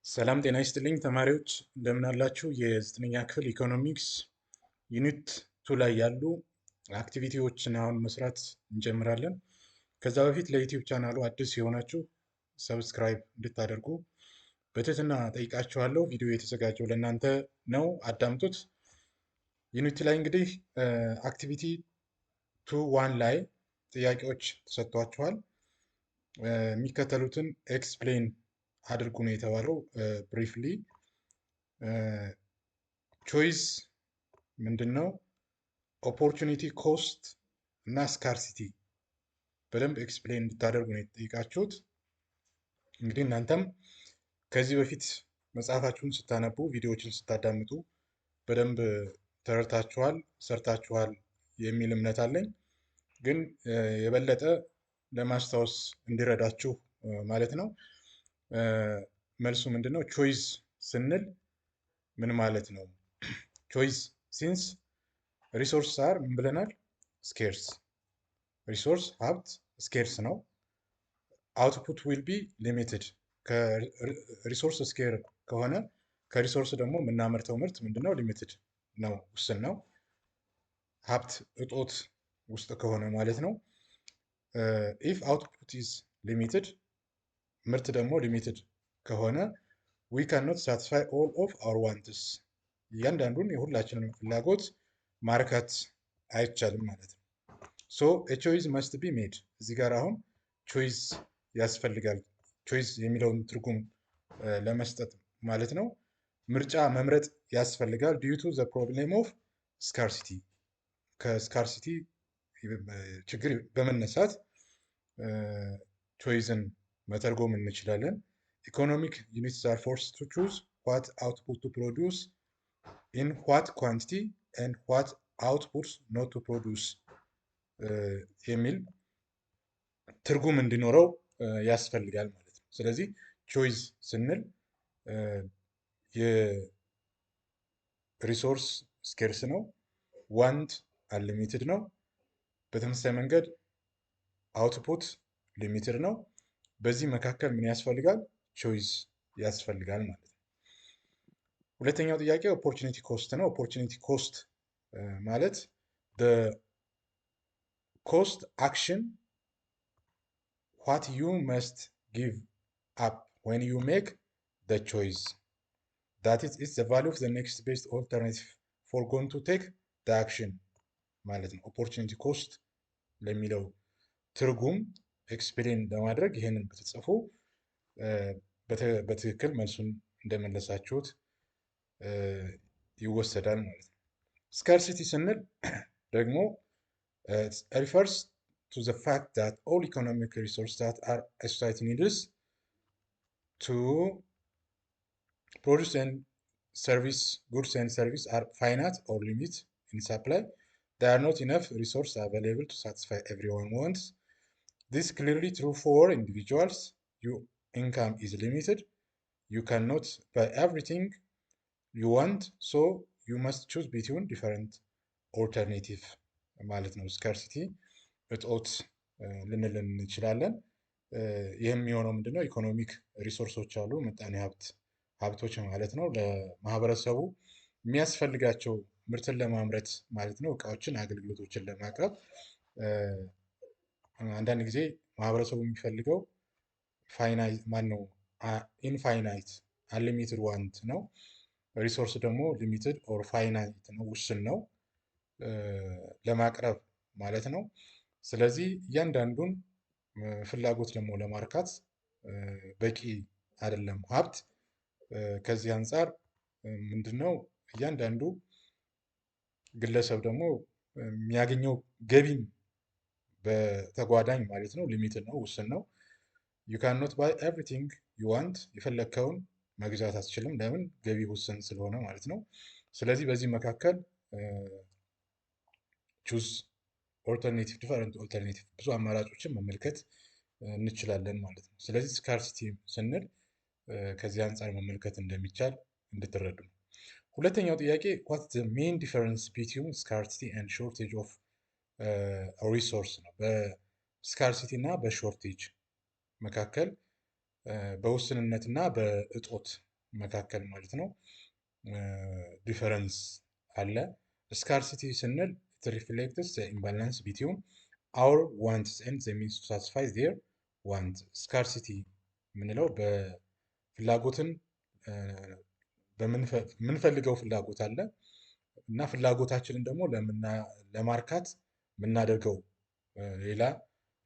ሰላም ጤና ይስጥልኝ ተማሪዎች እንደምን አላችሁ? የዘጠነኛ ክፍል ኢኮኖሚክስ ዩኒት 2 ላይ ያሉ አክቲቪቲዎችን አሁን መስራት እንጀምራለን። ከዛ በፊት ለዩቲዩብ ቻናሉ አዲስ የሆናችሁ ሰብስክራይብ እንድታደርጉ በትህትና ጠይቃችኋለሁ። ቪዲዮ የተዘጋጀው ለእናንተ ነው፣ አዳምጡት። ዩኒት ላይ እንግዲህ አክቲቪቲ 2.1 ላይ ጥያቄዎች ተሰጥቷችኋል። የሚከተሉትን ኤክስፕሌን አድርጉ ነው የተባለው። ብሪፍሊ ቾይስ ምንድን ነው? ኦፖርቹኒቲ ኮስት እና ስካርሲቲ በደንብ ኤክስፕሌን እንድታደርጉ ነው የተጠየቃችሁት። እንግዲህ እናንተም ከዚህ በፊት መጽሐፋችሁን ስታነቡ፣ ቪዲዮዎችን ስታዳምጡ በደንብ ተረድታችኋል፣ ሰርታችኋል የሚል እምነት አለኝ። ግን የበለጠ ለማስታወስ እንዲረዳችሁ ማለት ነው። መልሱ ምንድን ነው? ቾይስ ስንል ምን ማለት ነው? ቾይስ ሲንስ ሪሶርስ አር ምን ብለናል? ስኬርስ። ሪሶርስ ሀብት ስኬርስ ነው። አውትፑት ዊል ቢ ሊሚትድ። ከሪሶርስ ስኬር ከሆነ ከሪሶርስ ደግሞ የምናመርተው ምርት ምንድነው? ሊሚትድ ነው፣ ውስን ነው። ሀብት እጦት ውስጥ ከሆነ ማለት ነው። ኢፍ አውትፑት ኢዝ ሊሚትድ፣ ምርት ደግሞ ሊሚትድ ከሆነ ዊ ካንኖት ሳቲስፋይ ኦል ኦፍ አወር ዋንትስ፣ እያንዳንዱን የሁላችንን ፍላጎት ማርካት አይቻልም ማለት ነው። ሶ ቾይስ መስት ቢ ሜድ። እዚህ ጋር አሁን ቾይስ ያስፈልጋል። ቾይስ የሚለውን ትርጉም ለመስጠት ማለት ነው ምርጫ መምረጥ ያስፈልጋል። ዲዩ ቱ ዘ ፕሮብሌም ኦፍ ስካርሲቲ፣ ከስካርሲቲ ችግር በመነሳት ቾይስን መተርጎም እንችላለን። ኢኮኖሚክ ዩኒትስ አር ፎርስድ ቱ ቹዝ ዋት አውትፑት ቱ ፕሮዲውስ ኢን ዋት ኳንቲቲ ኤንድ ዋት አውትፑት ኖት ቱ ፕሮዲውስ የሚል ትርጉም እንዲኖረው ያስፈልጋል ማለት ነው። ስለዚህ ቾይስ ስንል የሪሶርስ ስኬርስ ነው፣ ዋንት አንሊሚትድ ነው። በተመሳሳይ መንገድ አውትፑት ሊሚትድ ነው። በዚህ መካከል ምን ያስፈልጋል? ቾይስ ያስፈልጋል ማለት ነው። ሁለተኛው ጥያቄ ኦፖርቹኒቲ ኮስት ነው። ኦፖርቹኒቲ ኮስት ማለት ኮስት አክሽን ዋት ዩ መስት ጊቭ አፕ ዌን ዩ ሜክ ዘ ቾይስ ዳት ኢዝ ዘ ቫሊዩ ኦፍ ዘ ኔክስት ቤስት ኦልተርናቲቭ ፎርጎን ቱ ቴክ ዘ አክሽን ማለት ነው። ኦፖርቹኒቲ ኮስት ለሚለው ትርጉም ኤክስፕሌን ለማድረግ ይህንን ብትጽፉ በትክክል መልሱን እንደመለሳችሁት ይወሰዳል ማለት ነው። ስካርሲቲ ስንል ደግሞ ሪፈርስ ቱ ዘ ፋክት ዛት ኦል ኢኮኖሚክ ሪሶርስ ዛት አር ኤ ሶሳይቲ ኒድስ ቱ ፕሮዲውስ ኤንድ ሰርቪስ ጉድስ ኤንድ ሰርቪስ አር ፋይናይት ኦር ሊሚት ኢን ሰፕላይ there are not enough resources available to satisfy everyone's wants. This is clearly true for individuals. Your income is limited. You cannot buy everything you want, so you must choose between different alternatives ማለት ነው። ስካርሲቲ እጦት ልንል እንችላለን። ይህም የሚሆነው ምንድነው? ኢኮኖሚክ ሪሶርሶች አሉ፣ ምጣኔ ሀብቶች ማለት ነው። ለማህበረሰቡ የሚያስፈልጋቸው ምርትን ለማምረት ማለት ነው፣ እቃዎችን፣ አገልግሎቶችን ለማቅረብ አንዳንድ ጊዜ ማህበረሰቡ የሚፈልገው ኢንፋይናይት አንሊሚትድ ዋንት ነው። ሪሶርስ ደግሞ ሊሚትድ ኦር ፋይናይት ነው፣ ውስን ነው ለማቅረብ ማለት ነው። ስለዚህ እያንዳንዱን ፍላጎት ደግሞ ለማርካት በቂ አይደለም ሀብት። ከዚህ አንጻር ምንድነው እያንዳንዱ ግለሰብ ደግሞ የሚያገኘው ገቢም በተጓዳኝ ማለት ነው ሊሚትድ ነው፣ ውስን ነው። ዩ ካን ኖት ባይ ኤቭሪቲንግ ዩ ዋንት፣ የፈለግከውን መግዛት አትችልም። ለምን? ገቢ ውስን ስለሆነ ማለት ነው። ስለዚህ በዚህ መካከል ቹዝ ኦልተርኔቲቭ፣ ዲፈረንት ኦልተርኔቲቭ፣ ብዙ አማራጮችን መመልከት እንችላለን ማለት ነው። ስለዚህ ስካርሲቲ ስንል ከዚህ አንጻር መመልከት እንደሚቻል እንድትረዱ ነው። ሁለተኛው ጥያቄ ዋት ዘ ሜን ዲፈረንስ ቢትዊን ስካርሲቲ ኤንድ ሾርቴጅ ኦፍ ሪሶርስ ነው። በስካርሲቲ እና በሾርቴጅ መካከል በውስንነት እና በእጦት መካከል ማለት ነው ዲፈረንስ አለ። ስካርሲቲ ስንል it reflects the imbalance between our wants and the means to satisfy their want። ስካርሲቲ የምንለው በፍላጎትን በምንፈልገው ፍላጎት አለ እና ፍላጎታችንን ደግሞ ለማርካት የምናደርገው ሌላ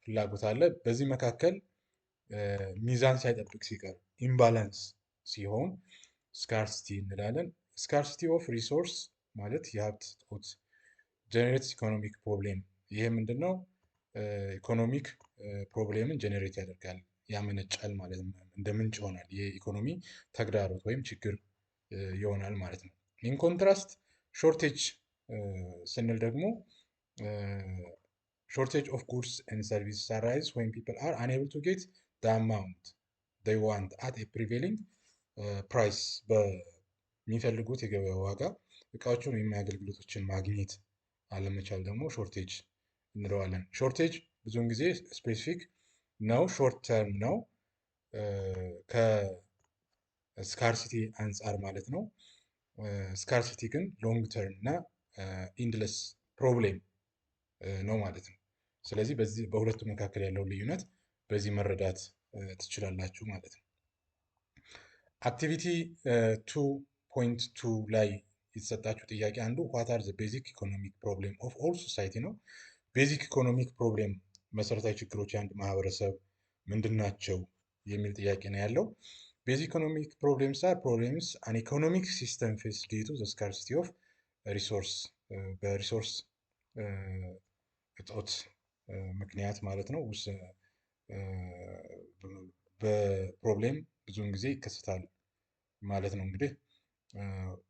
ፍላጎት አለ። በዚህ መካከል ሚዛን ሳይጠብቅ ሲቀር ኢምባላንስ ሲሆን ስካርሲቲ እንላለን። ስካርሲቲ ኦፍ ሪሶርስ ማለት የሀብት እጦት ጀነሬትስ ኢኮኖሚክ ፕሮብሌም። ይሄ ምንድነው? ኢኮኖሚክ ፕሮብሌምን ጀነሬት ያደርጋል፣ ያመነጫል ማለት ነው። እንደ ምንጭ ይሆናል፣ የኢኮኖሚ ተግዳሮት ወይም ችግር ይሆናል ማለት ነው። ኢን ኮንትራስት ሾርቴጅ ስንል ደግሞ ሾርቴጅ ኦፍ ጉድስ ኤንድ ሰርቪስ አራይዝ ዌን ፒፕል አር አንኤብል ቱ ጌት ዘ አማውንት ዴይ ዋንት አት ኤ ፕሪቬሊንግ ፕራይስ። በሚፈልጉት የገበያ ዋጋ እቃዎችን ወይም አገልግሎቶችን ማግኘት አለመቻል ደግሞ ሾርቴጅ እንለዋለን። ሾርቴጅ ብዙውን ጊዜ ስፔሲፊክ ነው፣ ሾርት ተርም ነው ከስካርሲቲ አንጻር ማለት ነው። ስካርሲቲ ግን ሎንግ ተርም እና ኢንድለስ ፕሮብሌም ነው ማለት ነው። ስለዚህ በዚህ በሁለቱ መካከል ያለው ልዩነት በዚህ መረዳት ትችላላችሁ ማለት ነው። አክቲቪቲ 2.2 ላይ የተሰጣችሁ ጥያቄ አንዱ ዋት አር ዘ ቤዚክ ኢኮኖሚክ ፕሮብሌም ኦፍ ኦል ሶሳይቲ ነው። ቤዚክ ኢኮኖሚክ ፕሮብሌም መሰረታዊ ችግሮች የአንድ ማህበረሰብ ምንድን ናቸው የሚል ጥያቄ ነው ያለው። ቤዚክ ኢኮኖሚክ ፕሮብሌምስ አር ፕሮብሌምስ አን ኢኮኖሚክ ሲስተም ፌስ ዲዩ ቱ ዘ ስካርሲቲ ኦፍ ሪሶርስ፣ በሪሶርስ እጦት ምክንያት ማለት ነው። በፕሮብሌም ብዙውን ጊዜ ይከሰታል ማለት ነው። እንግዲህ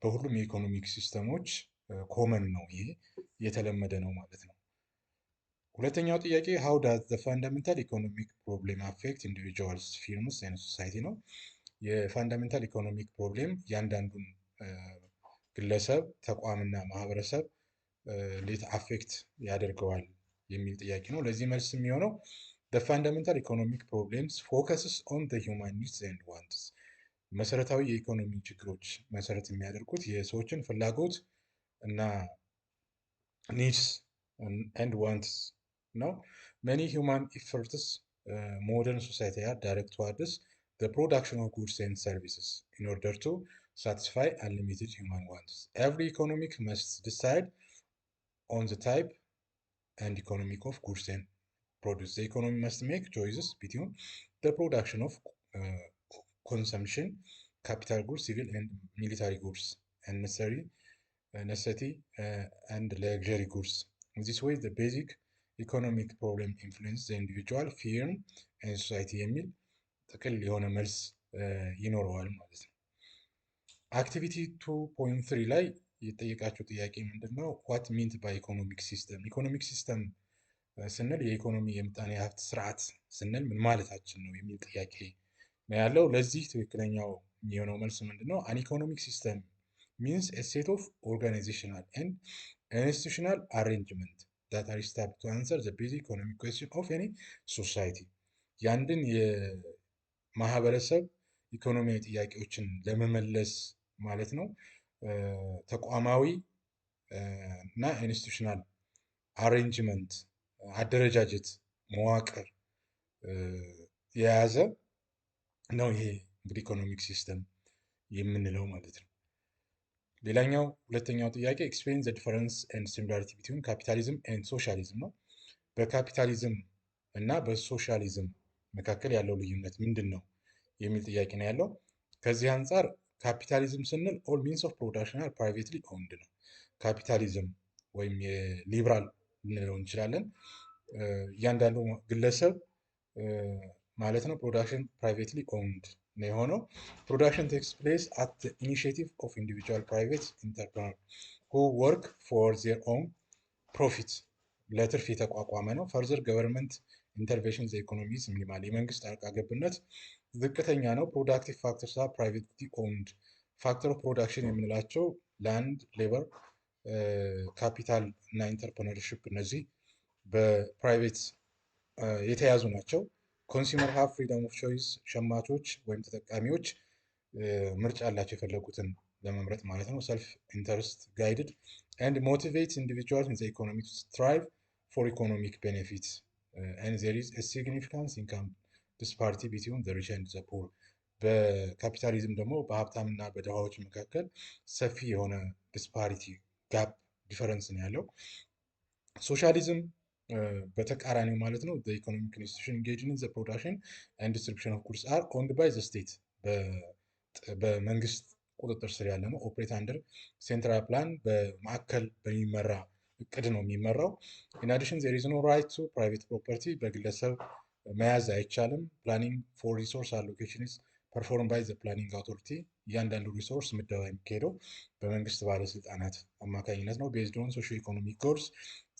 በሁሉም የኢኮኖሚክ ሲስተሞች ኮመን ነው፣ ይሄ የተለመደ ነው ማለት ነው። ሁለተኛው ጥያቄ ሃው ዳዝ ዘ ፋንዳሜንታል ኢኮኖሚክ ፕሮብሌም አፌክት ኢንዲቪጁዋልስ ፊርምስ ኤንድ ሶሳይቲ ነው። የፋንዳሜንታል ኢኮኖሚክ ፕሮብሌም እያንዳንዱን ግለሰብ ተቋምና ማህበረሰብ እንዴት አፌክት ያደርገዋል የሚል ጥያቄ ነው። ለዚህ መልስ የሚሆነው the fundamental economic problems focuses on the human needs and wants። መሰረታዊ የኢኮኖሚ ችግሮች መሰረት የሚያደርጉት የሰዎችን ፍላጎት እና ኒድስ and wants ነው። many human efforts modern society are direct towards the production of goods and services in order to satisfy unlimited human wants. Every economic must decide on the type and economic of goods and produce. The economy must make choices between the production of consumption, capital goods, civil and military goods, and necessity and luxury goods. In this way, the basic economic problem influences the individual, firm, and society የሚል ጥቅል የሆነ መልስ ይኖረዋል ማለት ነው። አክቲቪቲ 2.3 ላይ የጠየቃቸው ጥያቄ ምንድን ነው? ዋት ሚንት ባይ ኢኮኖሚክ ሲስተም። ኢኮኖሚክ ሲስተም ስንል የኢኮኖሚ የምጣኔ ሀብት ስርዓት ስንል ምን ማለታችን ነው የሚል ጥያቄ ነው ያለው። ለዚህ ትክክለኛው የሚሆነው መልስ ምንድን ነው? አን ኢኮኖሚክ ሲስተም ሚንስ ኤ ሴት ኦፍ ኦርጋናይዜሽናል ኤንድ ኢንስቲቱሽናል አሬንጅመንት ዳት አር ኢስታብሊሽድ ቱ አንሰር ዘ ቤዚክ ኢኮኖሚክ ኩዌስችን ኦፍ ኤኒ ሶሳይቲ። የአንድን የማህበረሰብ ኢኮኖሚያዊ ጥያቄዎችን ለመመለስ ማለት ነው ተቋማዊ እና ኢንስቲቱሽናል አሬንጅመንት አደረጃጀት መዋቅር የያዘ ነው። ይሄ እንግዲህ ኢኮኖሚክ ሲስተም የምንለው ማለት ነው። ሌላኛው ሁለተኛው ጥያቄ ኤክስፕሌን ዘ ዲፈረንስ ኤንድ ሲሚላሪቲ ቢትዊን ካፒታሊዝም ኤንድ ሶሻሊዝም ነው። በካፒታሊዝም እና በሶሻሊዝም መካከል ያለው ልዩነት ምንድን ነው የሚል ጥያቄ ነው ያለው። ከዚህ አንጻር ካፒታሊዝም ስንል ኦል ሚንስ ኦፍ ፕሮዳክሽን አር ፕራይቬትሊ ኦውንድ ነው። ካፒታሊዝም ወይም የሊበራል ልንለው እንችላለን። እያንዳንዱ ግለሰብ ማለት ነው ፕሮዳክሽን ፕራይቬትሊ ኦውንድ ነው የሆነው። ፕሮዳክሽን ቴክስ ፕሌስ አት ዘ ኢኒሺዬቲቭ ኦፍ ኢንዲቪጁዋል ፕራይቬት ኢንተርፕረነር ሁ ወርክ ፎር ዜር ኦውን ፕሮፊት፣ ለትርፍ የተቋቋመ ነው። ፈርዘር ገቨርንመንት ኢንተርቬንሽን ዘ ኢኮኖሚስ ሚኒማል፣ የመንግስት ጣልቃ ገብነት ዝቅተኛ ነው። ፕሮዳክቲቭ ፋክተርስ አር ፕራይቬትሊ ኦውንድ፣ ፋክተር ኦፍ ፕሮዳክሽን የምንላቸው ላንድ፣ ሌበር፣ ካፒታል እና ኢንተርፕረነርሺፕ እነዚህ በፕራይቬት የተያዙ ናቸው። ኮንሱመር ሃቭ ፍሪደም ኦፍ ቾይስ፣ ሸማቾች ወይም ተጠቃሚዎች ምርጫ አላቸው የፈለጉትን ለመምረጥ ማለት ነው። ሰልፍ ኢንተረስት ጋይድድ ኤንድ ሞቲቬት ኢንዲቪጁዋል ኢን ዘ ኢኮኖሚ ቱ ስትራይቭ ፎር ኢኮኖሚክ ቤኔፊትስ ኤንድ ዜር ኢዝ ኤ ሲግኒፊካንት ኢንካም ዲስፓሪቲ ቢትዊን ዘ ሪች ኤንድ ዘ ፑር። በካፒታሊዝም ደግሞ በሀብታምና በድሃዎች መካከል ሰፊ የሆነ ዲስፓሪቲ ጋፕ ዲፈረንስ ነው ያለው። ሶሻሊዝም በተቃራኒው ማለት ነው ኢኮኖሚክ ኢንስቲቱሽን ኢንጌጅ ኢን ዘ ፕሮዳክሽን ኤንድ ዲስትሪቢዩሽን ኦፍ ጉድስ አር ኦውንድ ባይ ዘ ስቴት በመንግስት ቁጥጥር ስር ያለ ነው። ኦፕሬት አንደር ሴንትራል ፕላን በማዕከል በሚመራ እቅድ ነው የሚመራው። ኢን አዲሽን ዜር ኢዝ ኖ ራይት ቱ ፕራይቬት ፕሮፐርቲ በግለሰብ መያዝ አይቻልም። ፕላኒንግ ፎር ሪሶርስ አሎኬሽን ኢዝ ፐርፎርም ባይ ዘ ፕላኒንግ አውቶሪቲ እያንዳንዱ ሪሶርስ ምደባ የሚካሄደው በመንግስት ባለስልጣናት አማካኝነት ነው። ቤዝድ ኦን ሶሾ ኢኮኖሚክ ጎልስ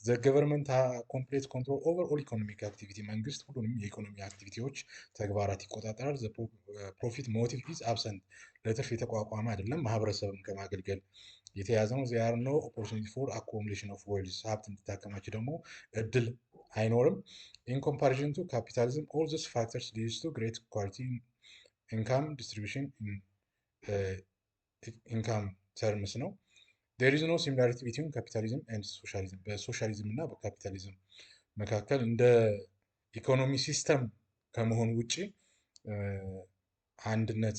ዘ ገቨርንመንት ኮምፕሌት ኮንትሮል ኦቨር ኦል ኢኮኖሚክ አክቲቪቲ መንግስት ሁሉንም የኢኮኖሚ አክቲቪቲዎች ተግባራት ይቆጣጠራል። ዘ ፕሮፊት ሞቲቭ ኢዝ አብሰንት ለትርፍ የተቋቋመ አይደለም፣ ማህበረሰብን ከማገልገል የተያዘ ነው። ዚያር ኖ ኦፖርቹኒቲ ፎር አኮሙሌሽን ኦፍ ዌልዝ ሀብት እንዲታከማች ደግሞ እድል አይኖርም። ኢን ኮምፓሪዥን ቱ ካፒታሊዝም ኦል ዚስ ፋክተርስ ሊድስ ቱ ግሬት ኳሊቲ ኢንካም ዲስትሪቢዩሽን ኢንካም ተርምስ ነው። ዴር ኢዝ ኖ ሲሚላሪቲ ቢትዊን ካፒታሊዝም ኤንድ ሶሻሊዝም በሶሻሊዝም እና በካፒታሊዝም መካከል እንደ ኢኮኖሚ ሲስተም ከመሆን ውጭ አንድነት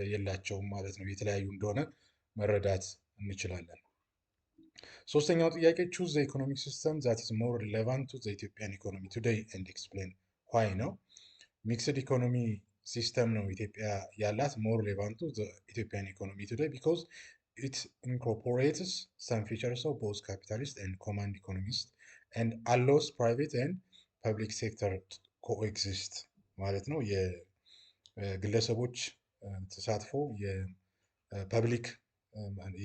የላቸውም ማለት ነው። የተለያዩ እንደሆነ መረዳት እንችላለን። ሶስተኛው ጥያቄ ቹዝ ዘ ኢኮኖሚክ ሲስተም ዛት ኢዝ ሞር ሪሌቫንት ቱ ዘ ኢትዮጵያን ኢኮኖሚ ቱዴይ ኤንድ ኤክስፕሌን ዋይ ነው። ሚክስድ ኢኮኖሚ ሲስተም ነው ኢትዮጵያ ያላት ሞር ሪሌቫንት ቱ ዘ ኢትዮጵያን ኢኮኖሚ ቱዴይ ቢኮዝ it incorporates some features of both capitalist and command economists and allows private and public sector to coexist ማለት ነው። የግለሰቦች ተሳትፎ የፐብሊክ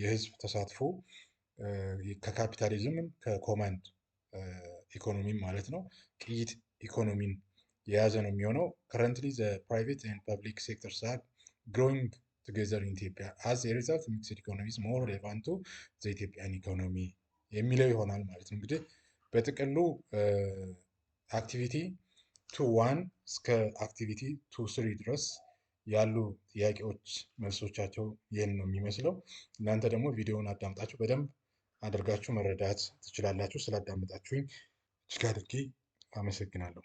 የህዝብ ተሳትፎ ከካፒታሊዝም ከኮማንድ ኢኮኖሚም ማለት ነው ቅይጥ ኢኮኖሚን የያዘ ነው የሚሆነው። currently the private and public sectors are growing together in Ethiopia as a result mixed economy is more relevant to the Ethiopian economy የሚለው ይሆናል ማለት ነው። እንግዲህ በጥቅሉ አክቲቪቲ 2.1 እስከ አክቲቪቲ 2.3 ድረስ ያሉ ጥያቄዎች መልሶቻቸው ይህን ነው የሚመስለው። እናንተ ደግሞ ቪዲዮውን አዳምጣችሁ በደንብ አድርጋችሁ መረዳት ትችላላችሁ። ስላዳመጣችሁኝ እጅግ አድርጌ አመሰግናለሁ።